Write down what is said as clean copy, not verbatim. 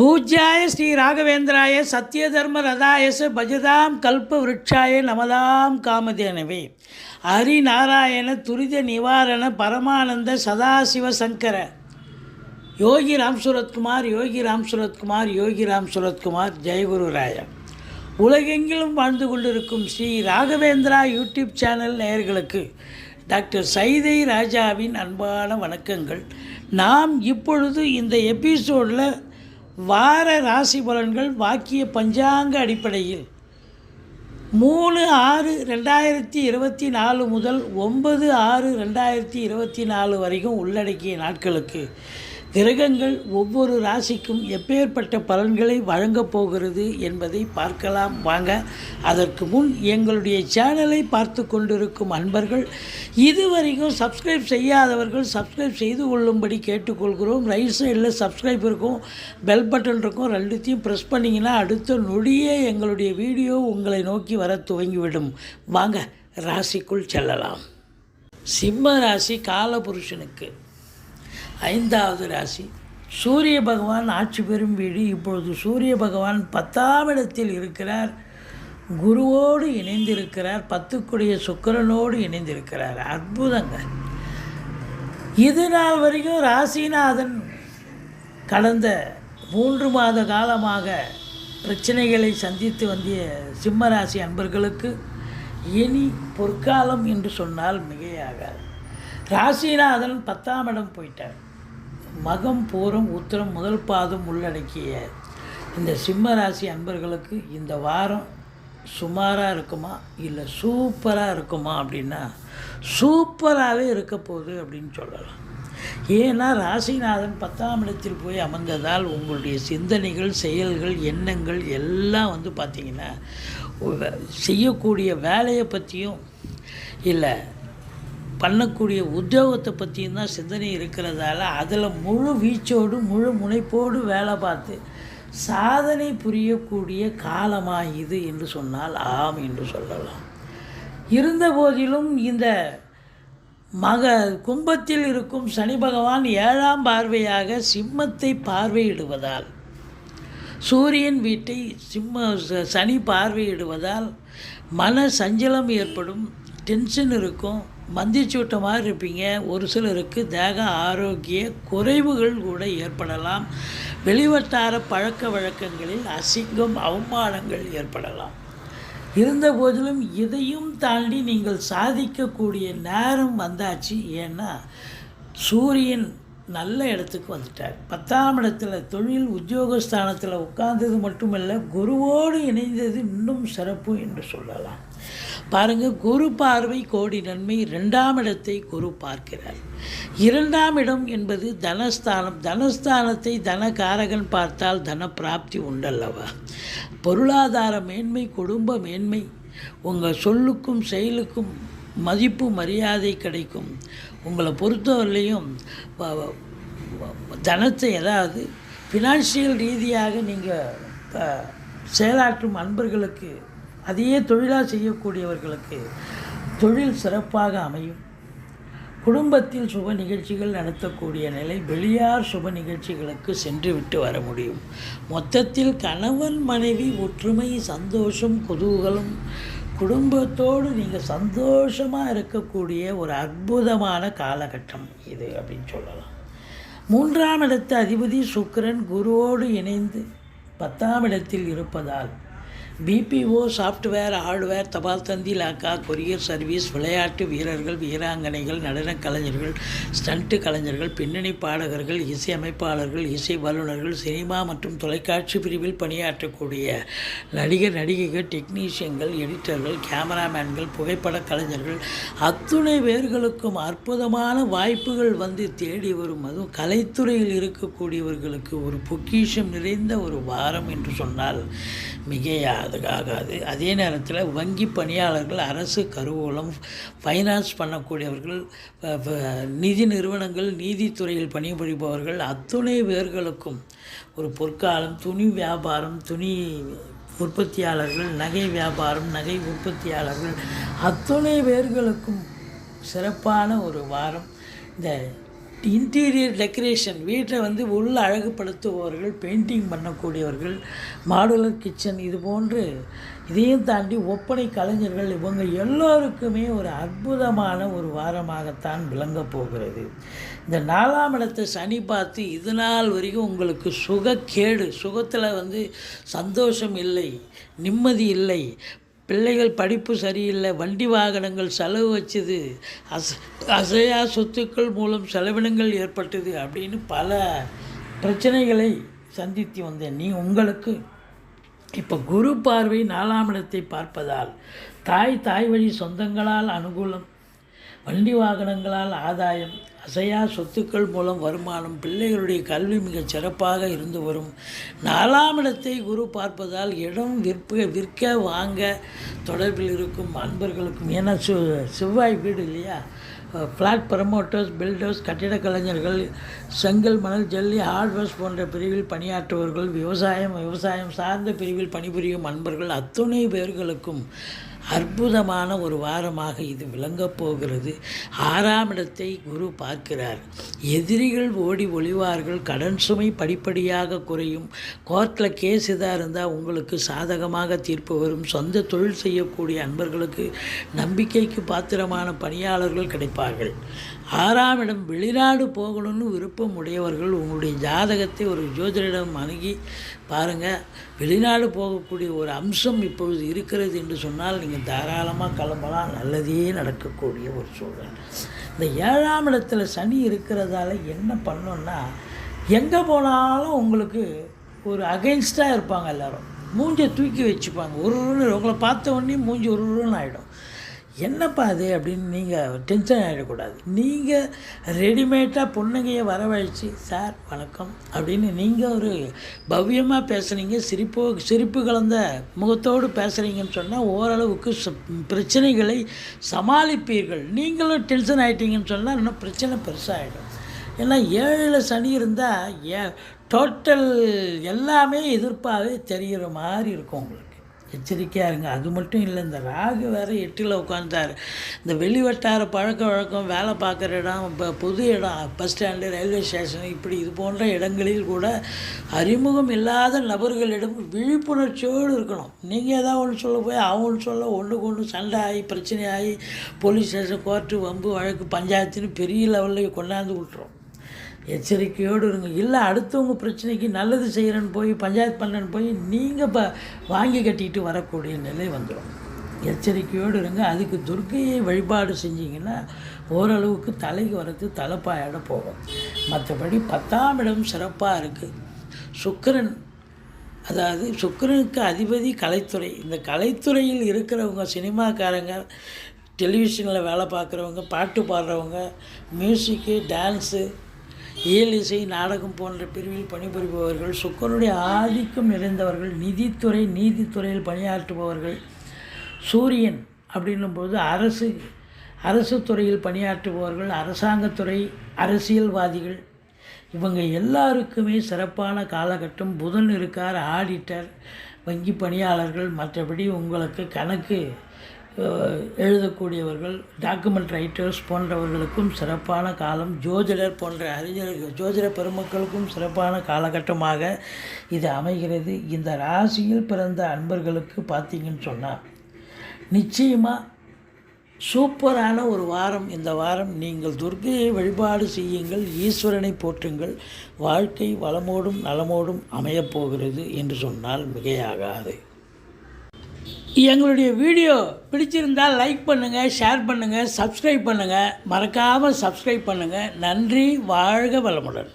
பூஜ்யாய ஸ்ரீ ராகவேந்திராய சத்யதர்ம ரதாயச பஜதாம் கல்ப விருட்சாய நமதாம் காமதேனவே ஹரிநாராயண துரித நிவாரண பரமானந்த சதாசிவ சங்கர யோகி ராம் சுரத்குமார் யோகி ராம் சுரத்குமார் யோகி ராம் சுரத்குமார் ஜெயகுரு ராயா. உலகெங்கிலும் வாழ்ந்து கொண்டிருக்கும் ஸ்ரீ ராகவேந்திரா யூடியூப் சேனல் நேயர்களுக்கு டாக்டர் சைதை ராஜாவின் அன்பான வணக்கங்கள். நாம் இப்பொழுது இந்த எபிசோடில் வார ராசி பலன்கள் வாக்கிய பஞ்சாங்க அடிப்படையில் 3/6/2024 முதல் 9/6/2024 வரைக்கும் உள்ளடக்கிய நாட்களுக்கு கிரகங்கள் ஒவ்வொரு ராசிக்கும் எப்பேற்பட்ட பலன்களை வழங்கப் போகிறது என்பதை பார்க்கலாம் வாங்க. அதற்கு முன் எங்களுடைய சேனலை பார்த்து கொண்டிருக்கும் அன்பர்கள், இதுவரைக்கும் சப்ஸ்கிரைப் செய்யாதவர்கள் சப்ஸ்கிரைப் செய்து கொள்ளும்படி கேட்டுக்கொள்கிறோம். ரைட் சைடில் சப்ஸ்கிரைப் இருக்கும், பெல் பட்டன் இருக்கும், ரெண்டுத்தையும் ப்ரெஸ் பண்ணிங்கன்னா அடுத்த நொடியே எங்களுடைய வீடியோ உங்களை நோக்கி வர துவங்கிவிடும். வாங்க ராசிக்குள் செல்லலாம். சிம்ம ராசி காலபுருஷனுக்கு 5வது ராசி. சூரிய பகவான் ஆட்சி பெறும் வீடு. இப்பொழுது சூரிய பகவான் 10ஆம் இடத்தில் இருக்கிறார், குருவோடு இணைந்திருக்கிறார், 10க்குடைய சுக்கிரனோடு இணைந்திருக்கிறார். அற்புதங்க. இது நாள் வரைக்கும் ராசிநாதன் கடந்த 3 மாத காலமாக பிரச்சனைகளை சந்தித்து வந்திய சிம்மராசி அன்பர்களுக்கு இனி பொற்காலம் என்று சொன்னால் மிகையாகாது. ராசிநாதன் 10ஆம் இடம் போயிட்டார். மகம் பூரம் உத்திரம் முதல் பாதம் உள்ளடக்கிய இந்த சிம்ம ராசி அன்பர்களுக்கு இந்த வாரம் சுமாராக இருக்குமா இல்லை சூப்பராக இருக்குமா அப்படின்னா சூப்பராகவே இருக்க போகுது அப்படின்னு சொல்லலாம். ஏன்னா ராசிநாதன் 10ஆம் இடத்தில் போய் அமர்ந்ததால் உங்களுடைய சிந்தனைகள், செயல்கள், எண்ணங்கள் எல்லாம் பார்த்திங்கன்னா செய்யக்கூடிய வேலையை பற்றியும் இல்லை பண்ணக்கூடிய உத்தியோகத்தை பற்றியும் தான் சிந்தனை இருக்கிறதால அதில் முழு வீச்சோடு முழு முனைப்போடு வேலை பார்த்து சாதனை புரியக்கூடிய காலமாக இது என்று சொன்னால் ஆம் என்று சொல்லலாம். இருந்த போதிலும் இந்த கும்பத்தில் இருக்கும் சனி பகவான் 7ஆம் பார்வையாக சிம்மத்தை பார்வையிடுவதால், சூரியன் வீட்டை சனி பார்வையிடுவதால் மன சஞ்சலம் ஏற்படும், டென்ஷன் இருக்கும், மந்திச்சூட்டமாக இருப்பீங்க. ஒரு சிலருக்கு தேக ஆரோக்கிய குறைவுகள் கூட ஏற்படலாம். வெளிவட்டார பழக்க வழக்கங்களில் அசிங்கம், அவமானங்கள் ஏற்படலாம். இருந்த போதிலும் இதையும் தாண்டி நீங்கள் சாதிக்கக்கூடிய நேரம் வந்தாச்சு. ஏன்னா சூரியன் நல்ல இடத்துக்கு வந்துட்டார். 10ஆம் இடத்துல தொழில் உத்தியோகஸ்தானத்தில் உட்கார்ந்தது மட்டுமல்ல, குருவோடு இணைந்தது இன்னும் சிறப்பு என்று சொல்லலாம். பாருங்கள், குரு பார்வை கோடி நன்மை. 2ஆம் இடத்தை குரு பார்க்கிறார். 2ஆம் இடம் என்பது தனஸ்தானம். தனஸ்தானத்தை தனகாரகன் பார்த்தால் தன பிராப்தி உண்டல்லவா. பொருளாதார மேன்மை, குடும்ப மேன்மை, உங்கள் சொல்லுக்கும் செயலுக்கும் மதிப்பு மரியாதை கிடைக்கும். உங்களை பொறுத்தவரையிலையும் தனத்தை, அதாவது ஃபினான்ஷியல் ரீதியாக நீங்கள் செயலாற்றும் அன்பர்களுக்கு, அதையே தொழிலாக செய்யக்கூடியவர்களுக்கு தொழில் சிறப்பாக அமையும். குடும்பத்தில் சுப நிகழ்ச்சிகள் நடத்தக்கூடிய நிலை, வெளியார் சுப நிகழ்ச்சிகளுக்கு சென்று விட்டு வர முடியும். மொத்தத்தில் கணவன் மனைவி ஒற்றுமை, சந்தோஷம், குதூகலம், குடும்பத்தோடு நீங்கள் சந்தோஷமாக இருக்கக்கூடிய ஒரு அற்புதமான காலகட்டம் இது அப்படின்னு சொல்லலாம். 3ஆம் இடத்து அதிபதி சுக்கிரன் குருவோடு இணைந்து 10ஆம் இடத்தில் இருப்பதால் பிபிஓ, சாஃப்ட்வேர், ஹார்ட்வேர், தபால் தந்தி, லாக்கா, கொரியர் சர்வீஸ், விளையாட்டு வீரர்கள், வீராங்கனைகள், நடனக் கலைஞர்கள், ஸ்டண்ட்டு கலைஞர்கள், பின்னணி பாடகர்கள், இசை அமைப்பாளர்கள், இசை வல்லுநர்கள், சினிமா மற்றும் தொலைக்காட்சி பிரிவில் பணியாற்றக்கூடிய நடிகர், நடிகைகள், டெக்னீஷியன்கள், எடிட்டர்கள், கேமராமேன்கள், புகைப்பட கலைஞர்கள், அத்துணை பேர்களுக்கும் அற்புதமான வாய்ப்புகள் தேடி வரும். அதுவும் கலைத்துறையில் இருக்கக்கூடியவர்களுக்கு ஒரு பொக்கிஷம் நிறைந்த ஒரு வாரம் என்று சொன்னால் மிகையாகாது. அதே நேரத்தில் வங்கி பணியாளர்கள், அரசு கருவூலம், ஃபைனான்ஸ் பண்ணக்கூடியவர்கள், நிதி நிறுவனங்கள், நீதித்துறையில் பணிபுரிபவர்கள், அத்துணை பேர்களுக்கும் ஒரு பொற்காலம். துணி வியாபாரம், துணி உற்பத்தியாளர்கள், நகை வியாபாரம், நகை உற்பத்தியாளர்கள், அத்துணை பேர்களுக்கும் சிறப்பான ஒரு வாரம். இந்த இன்டீரியர் டெக்கரேஷன் வீட்டை வந்து உள்ள அழகுபடுத்துபவர்கள், பெயிண்டிங் பண்ணக்கூடியவர்கள், மாடுலர் கிச்சன் இது போன்று இதையும் தாண்டி ஒப்பனை கலைஞர்கள் இவங்க எல்லோருக்குமே ஒரு அற்புதமான ஒரு வாரமாகத்தான் விளங்கப் போகிறது. இந்த 4ஆம் இடத்தை சனி பார்த்து இது நாள் வரைக்கும் உங்களுக்கு சுகக்கேடு, சுகத்தில் வந்து சந்தோஷம் இல்லை, நிம்மதி இல்லை, பிள்ளைகள் படிப்பு சரியில்லை, வண்டி வாகனங்கள் செலவு வச்சது, அசையா சொத்துக்கள் மூலம் செலவினங்கள் ஏற்பட்டது அப்படின்னு பல பிரச்சனைகளை சந்தித்து வந்தேன். உங்களுக்கு இப்போ குரு பார்வை 4ஆம் இடத்தை பார்ப்பதால் தாய் வழி சொந்தங்களால் அனுகூலம், வண்டி வாகனங்களால் ஆதாயம், அசையா சொத்துக்கள் மூலம் வருமானம், பிள்ளைகளுடைய கல்வி மிகச் சிறப்பாக இருந்து வரும். 4ஆம் இடத்தை குரு பார்ப்பதால் இடம் விற்க வாங்க தொடர்பில் இருக்கும் அன்பர்களுக்கும், ஏன்னா செவ்வாய் வீடு இல்லையா, ஃப்ளாட் ப்ரமோட்டர்ஸ், பில்டர்ஸ், கட்டிடக் கலைஞர்கள், செங்கல், மணல், ஜல்லி, ஹார்ட்வேர்ஸ் போன்ற பிரிவில் பணியாற்றுவர்கள், விவசாயம் சார்ந்த பிரிவில் பணிபுரியும் அன்பர்கள் அத்துணை பேர்களுக்கும் அற்புதமான ஒரு வாரமாக இது விளங்கப் போகிறது. 6ஆம் இடத்தை குரு பார்க்கிறார். எதிரிகள் ஓடி ஒளிவார்கள், கடன் சுமை படிப்படியாக குறையும், கோர்ட்டில் கேஸ் இதாக இருந்தால் உங்களுக்கு சாதகமாக தீர்ப்பு வரும், சொந்த தொழில் செய்யக்கூடிய அன்பர்களுக்கு நம்பிக்கைக்கு பாத்திரமான பணியாளர்கள் கிடைப்பார்கள். 6ஆம் இடம் வெளிநாடு போகணும்னு விருப்பம் உடையவர்கள் உங்களுடைய ஜாதகத்தை ஒரு ஜோதிடரிடம் அணுகி பாருங்கள். வெளிநாடு போகக்கூடிய ஒரு அம்சம் இப்பொழுது இருக்கிறது என்று சொன்னால் நீங்கள் தாராளமாக கிளம்பலாம், நல்லதே நடக்கக்கூடிய ஒரு சூழல். இந்த 7ஆம் இடத்துல சனி இருக்கிறதால என்ன பண்ணோன்னா, எங்கே போனாலும் உங்களுக்கு ஒரு அகைன்ஸ்டாக இருப்பாங்க, எல்லோரும் மூஞ்சை தூக்கி வச்சுப்பாங்க, உங்களை பார்த்த உடனே மூஞ்சி உருன்னு ஆகிடும். என்னப்பா அது அப்படின்னு நீங்கள் டென்ஷன் ஆகிடக்கூடாது. நீங்கள் ரெடிமேடாக பொண்ணுங்கையை வரவழைச்சி, சார் வணக்கம் அப்படின்னு நீங்கள் ஒரு பவ்யமாக பேசுகிறீங்க, சிரிப்பு கலந்த முகத்தோடு பேசுகிறீங்கன்னு சொன்னால் ஓரளவுக்கு பிரச்சனைகளை சமாளிப்பீர்கள். நீங்களும் டென்ஷன் ஆகிட்டீங்கன்னு சொன்னால் இன்னும் பிரச்சனை பெருசாகிடும். ஏன்னா 7ல் சனி இருந்தால் டோட்டல் எல்லாமே எதிர்ப்பாகவே தெரிகிற மாதிரி இருக்கும் உங்களுக்கு. எச்சரிக்கையாக இருங்க. அது மட்டும் இல்லை, இந்த ராகு வேறு 8ல் உட்காந்தார். இந்த வெளிவட்டார பழக்க வழக்கம், வேலை பார்க்குற இடம், இப்போ பொது இடம், பஸ் ஸ்டாண்டு, ரயில்வே ஸ்டேஷன், இப்படி இது போன்ற இடங்களில் கூட அறிமுகம் இல்லாத நபர்களிடம் விழிப்புணர்ச்சியோடு இருக்கணும். நீங்கள் ஏதாவது ஒன்று சொல்ல போய் அவங்க சொல்ல ஒன்றுக்கு ஒன்று சண்டை ஆகி பிரச்சனை ஆகி போலீஸ் ஸ்டேஷன், கோர்ட்டு, வம்பு வழக்கு, பஞ்சாயத்துன்னு பெரிய லெவலில் கொண்டாந்து விட்டுரும். எச்சரிக்கையோடு இருங்க. இல்லை அடுத்தவங்க பிரச்சனைக்கு நல்லது செய்கிறேன்னு போய் பஞ்சாயத்து பண்ணேன்னு போய் நீங்கள் வாங்கி கட்டிட்டு வரக்கூடிய நிலை வந்துடும். எச்சரிக்கையோடு இருங்க. அதுக்கு துர்க்கையை வழிபாடு செஞ்சிங்கன்னா ஓரளவுக்கு தலைக்கு வரது தலைப்பாயோட போகும். மற்றபடி 10ஆம் இடம் சிறப்பாக இருக்குது. சுக்கிரன், அதாவது சுக்கிரனுக்கு அதிபதி கலைத்துறை. இந்த கலைத்துறையில் இருக்கிறவங்க, சினிமாக்காரங்க, டெலிவிஷனில் வேலை பார்க்குறவங்க, பாட்டு பாடுறவங்க, மியூசிக்கு, டான்ஸு, இயலிசை, நாடகம் போன்ற பிரிவில் பணிபுரிபவர்கள், சுக்கிரனுடைய ஆதிக்கம் நிறைந்தவர்கள், நீதித்துறையில் பணியாற்றுபவர்கள், சூரியன் அப்படின்னும்போது அரசு துறையில் பணியாற்றுபவர்கள், அரசாங்கத்துறை, அரசியல்வாதிகள், இவங்க எல்லாருக்குமே சிறப்பான காலகட்டம். புதன் இருக்கார், ஆடிட்டர், வங்கி பணியாளர்கள், மற்றபடி உங்களுக்கு கணக்கு எழுதக்கூடியவர்கள், டாக்குமெண்ட் ரைட்டர்ஸ் போன்றவர்களுக்கும் சிறப்பான காலம். ஜோதிடர் போன்ற அறிஞர்கள், ஜோதிட பெருமக்களுக்கும் சிறப்பான காலகட்டமாக இது அமைகிறது. இந்த ராசியில் பிறந்த அன்பர்களுக்கு பார்த்திங்கன்னு சொன்னால் நிச்சயமாக சூப்பரான ஒரு வாரம். இந்த வாரம் நீங்கள் துர்க்கையை வழிபாடு செய்யுங்கள், ஈஸ்வரனை போற்றுங்கள், வாழ்க்கை வளமோடும் நலமோடும் அமையப்போகிறது என்று சொன்னால் மிகையாகாது. எங்களுடைய வீடியோ பிடிச்சிருந்தால் லைக் பண்ணுங்கள், ஷேர் பண்ணுங்கள், சப்ஸ்கிரைப் பண்ணுங்கள், மறக்காமல் சப்ஸ்கிரைப் பண்ணுங்கள். நன்றி. வாழ்க வளமுடன்.